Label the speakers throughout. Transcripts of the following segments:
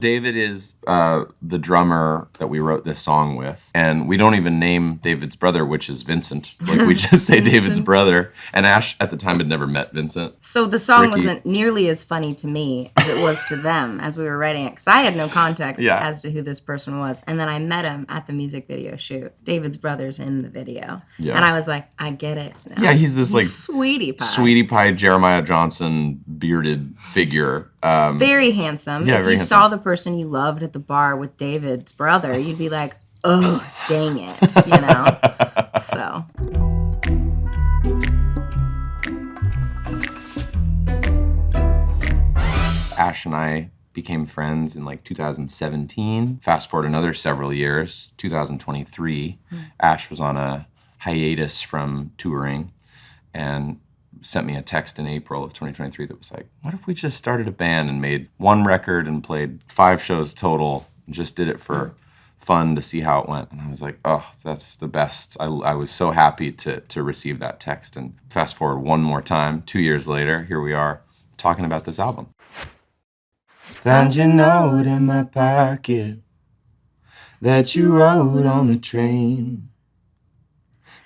Speaker 1: David is the drummer that we wrote this song with. And we don't even name David's brother, which is Vincent. Like, we just say David's brother. And Ash, at the time, had never met Vincent.
Speaker 2: So the song
Speaker 1: Ricky.
Speaker 2: wasn't nearly as funny to me as it was to them as we were writing it. Because I had no context as to who this person was. And then I met him at the music video shoot. David's brother's in the video. Yeah. And I was like, I get it now.
Speaker 1: Yeah, he's this, like,
Speaker 2: Sweetie
Speaker 1: pie, Jeremiah Johnson, bearded figure.
Speaker 2: Very handsome.
Speaker 1: Yeah,
Speaker 2: if you saw the person you loved at the bar with David's brother, you'd be like, oh, dang it, you know? So.
Speaker 1: Ash and I became friends in like 2017. Fast forward another several years, 2023. Ash was on a hiatus from touring and sent me a text in April of 2023 that was like, what if we just started a band and made one record and played 5 shows total and just did it for fun to see how it went? And I was like, oh, that's the best. I was so happy to receive that text. And fast forward one more time, 2 years later, here we are talking about this album. Found your note in my pocket that you wrote on the train.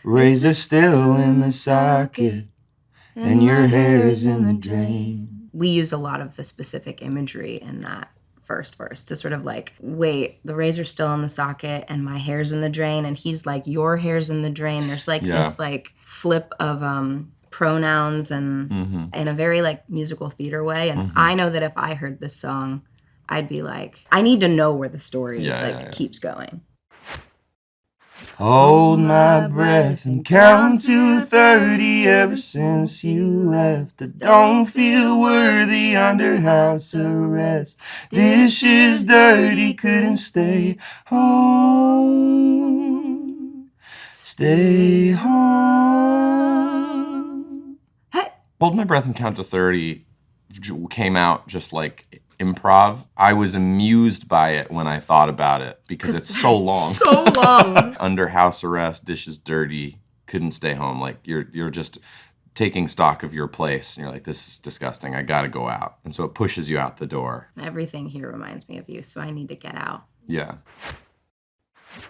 Speaker 1: Razor still in the socket and your hair's in the drain.
Speaker 2: We use a lot of the specific imagery in that first verse to sort of like, wait, the razor's still in the socket and my hair's in the drain. And he's like, your hair's in the drain. There's like this like flip of pronouns and in a very like musical theater way. And I know that if I heard this song, I'd be like, I need to know where the story keeps going.
Speaker 1: Hold my breath and count to 30 ever since you left. I don't feel worthy under house arrest. Dishes dirty, couldn't stay home. Stay home.
Speaker 2: Hey.
Speaker 1: Hold my breath and count to 30 came out just like improv. I was amused by it when I thought about it because it's so long.
Speaker 2: So long.
Speaker 1: Under house arrest, dishes dirty, couldn't stay home. Like you're just taking stock of your place. And you're like, this is disgusting. I got to go out. And so it pushes you out the door.
Speaker 2: Everything here reminds me of you, so I need to get out.
Speaker 1: Yeah.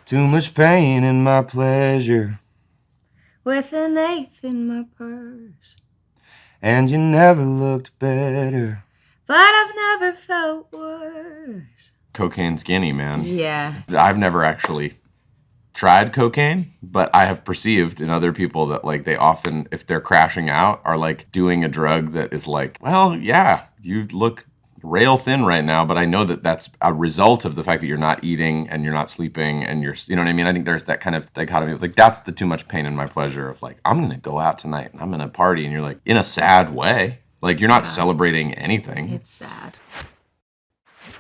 Speaker 1: Too much pain in my pleasure.
Speaker 2: With an eighth in my purse.
Speaker 1: And you never looked better.
Speaker 2: But I've never felt worse.
Speaker 1: Cocaine skinny, man.
Speaker 2: Yeah.
Speaker 1: I've never actually tried cocaine, but I have perceived in other people that like they often, if they're crashing out, are like doing a drug that is like, well, yeah, you look rail thin right now, but I know that that's a result of the fact that you're not eating and you're not sleeping and you're, you know what I mean? I think there's that kind of dichotomy of like, that's the too much pain in my pleasure of like, I'm going to go out tonight and I'm going to party. And you're like, in a sad way. Like, you're not celebrating anything.
Speaker 2: It's sad.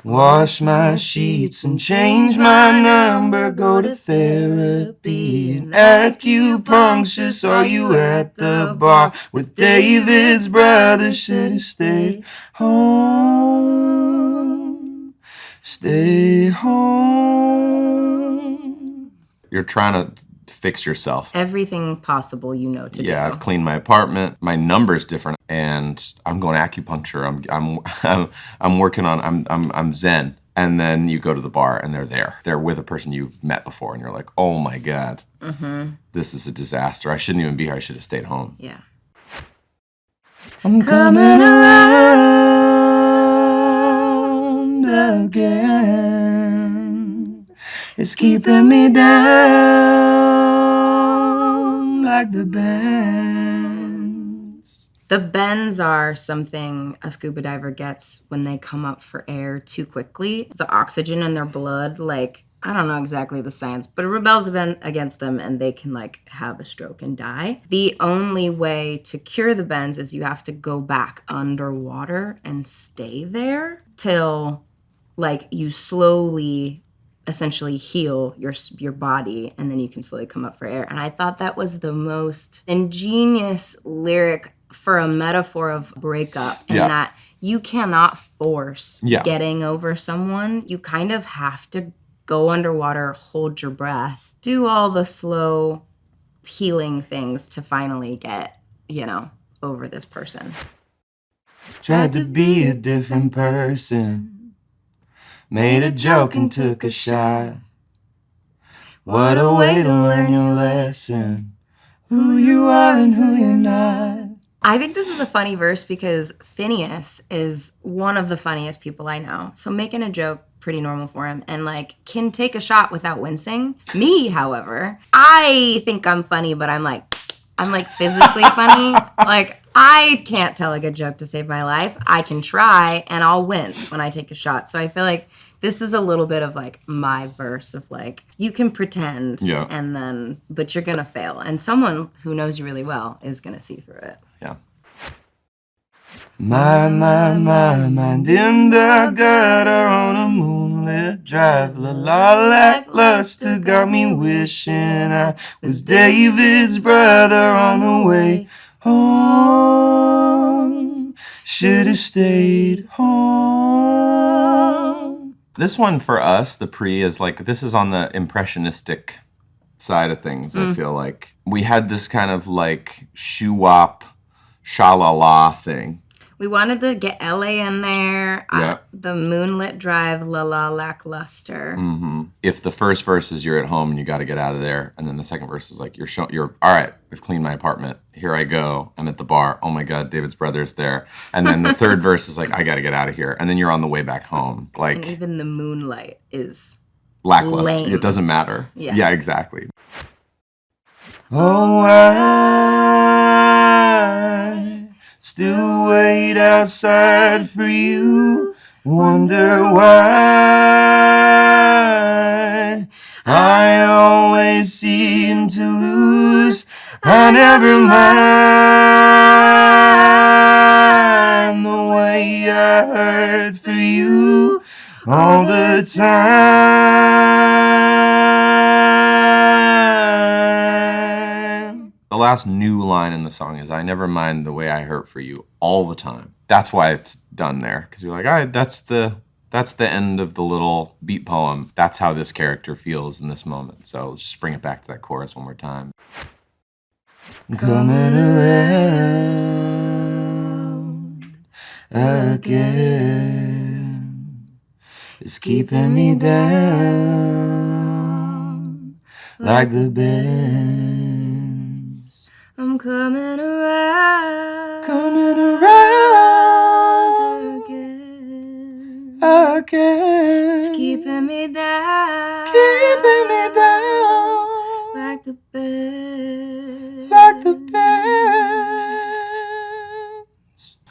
Speaker 1: Wash my sheets and change my number. Go to therapy and acupuncture. Saw you at the bar with David's brother. Should've stayed home. Stay home. You're trying to fix yourself.
Speaker 2: Everything possible you know to do.
Speaker 1: Yeah, I've cleaned my apartment. My number's different, and I'm going acupuncture. I'm working on. I'm Zen, and then you go to the bar, and they're there. They're with a person you've met before, and you're like, oh my god, this is a disaster. I shouldn't even be here. I should have stayed home.
Speaker 2: Yeah.
Speaker 1: I'm coming around again. It's keeping me down like the bends.
Speaker 2: The bends are something a scuba diver gets when they come up for air too quickly. The oxygen in their blood, like, I don't know exactly the science, but it rebels against them and they can like have a stroke and die. The only way to cure the bends is you have to go back underwater and stay there till like you slowly essentially heal your body and then you can slowly come up for air. And I thought that was the most ingenious lyric for a metaphor of breakup in that you cannot force getting over someone. You kind of have to go underwater, hold your breath, do all the slow healing things to finally get, over this person.
Speaker 1: Tried to be a different person. Made a joke and took a shot. What a way to learn your lesson. Who you are and who you're not.
Speaker 2: I think this is a funny verse because FINNEAS is one of the funniest people I know. So making a joke, pretty normal for him, and like can take a shot without wincing. Me, however, I think I'm funny, but I'm like physically funny. Like I can't tell a good joke to save my life. I can try and I'll wince when I take a shot. So I feel like this is a little bit of like my verse of like, you can pretend and then, but you're going to fail. And someone who knows you really well is going to see through it.
Speaker 1: Yeah. My mind in the gutter on a moonlit drive. La la lackluster got me wishing I was David's brother on the way home. Should've stayed home. This one for us, the pre, is like, this is on the impressionistic side of things, I feel like. We had this kind of like shoo-wop, sha-la-la thing.
Speaker 2: We wanted to get LA in there. The moonlit drive, la la lackluster.
Speaker 1: Mm-hmm. If the first verse is you're at home and you got to get out of there, and then the second verse is like you're all right, I've cleaned my apartment. Here I go. I'm at the bar. Oh my God, David's brother's there. And then the third verse is like I got to get out of here. And then you're on the way back home. Like,
Speaker 2: and even the moonlight is
Speaker 1: lackluster.
Speaker 2: lame.
Speaker 1: It doesn't matter.
Speaker 2: Yeah,
Speaker 1: exactly. Oh, I still wait outside for you. Wonder why I always seem to lose. I never mind the way I hurt for you all the time. The last new line in the song is, I never mind the way I hurt for you all the time. That's why it's done there. Because you're like, all right, that's the end of the little beat poem. That's how this character feels in this moment. So let's just bring it back to that chorus one more time. Coming around again. It's keeping me down like the bends.
Speaker 2: I'm coming around again. It's keeping me down like the bends.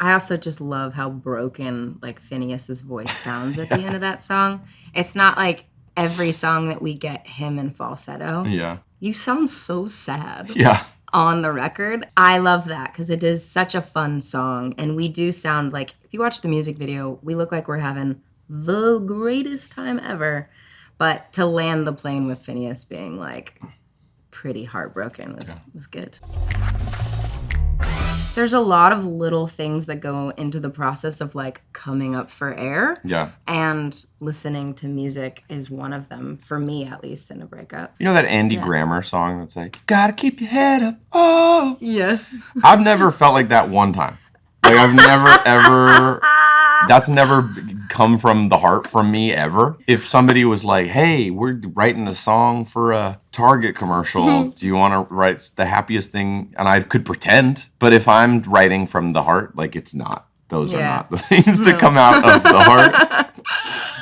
Speaker 2: I also just love how broken like Phineas's voice sounds at the end of that song. It's not like every song that we get him in falsetto.
Speaker 1: Yeah.
Speaker 2: You sound so sad.
Speaker 1: Yeah.
Speaker 2: On the record. I love that because it is such a fun song. And we do sound like, if you watch the music video, we look like we're having the greatest time ever. But to land the plane with Phineas being like pretty heartbroken was good. There's a lot of little things that go into the process of like coming up for air.
Speaker 1: Yeah.
Speaker 2: And listening to music is one of them, for me at least, in a breakup.
Speaker 1: You know that Andy Grammer song that's like, gotta keep your head up. Oh.
Speaker 2: Yes.
Speaker 1: I've never felt like that one time. Like I've never ever, that's never come from the heart from me ever. If somebody was like, hey, we're writing a song for a Target commercial. Do you want to write the happiest thing? And I could pretend. But if I'm writing from the heart, like it's not. Those are not the things that come out of the heart.